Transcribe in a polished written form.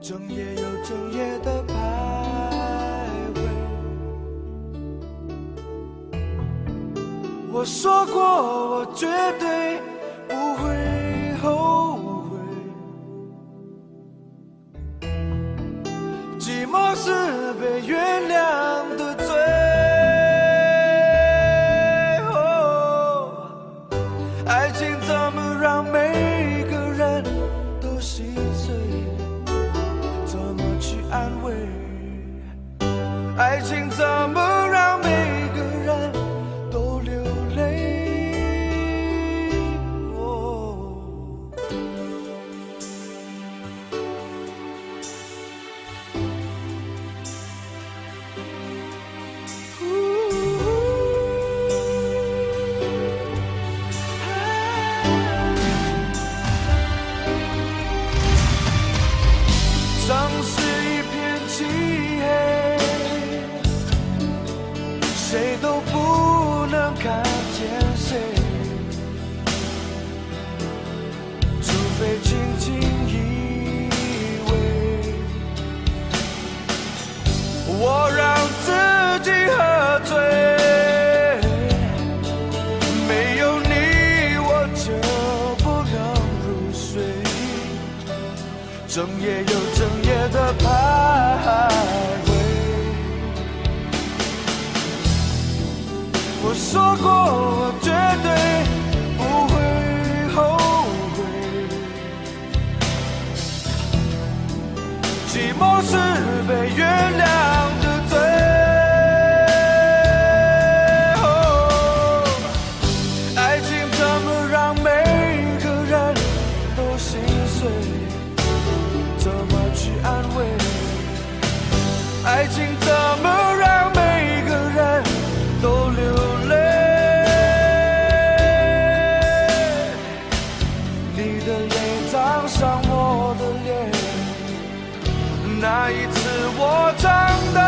整夜又整夜的徘徊。我说过我绝对不会后悔，寂寞是被原谅的罪。爱情怎么让每个人都心碎？怎么去安慰？爱情怎么让每个人都流泪？城市一片漆黑，谁都不能看见谁，除非轻轻依偎。我让自己喝醉，没有你我就不能入睡，整夜又整夜的徘徊。我说过我绝对不会后悔，寂寞是被原谅的罪。爱情怎么让每个人都心碎？怎么去安慰？爱情怎么让每个人都流泪？你的泪脏上我的脸，那一次我长大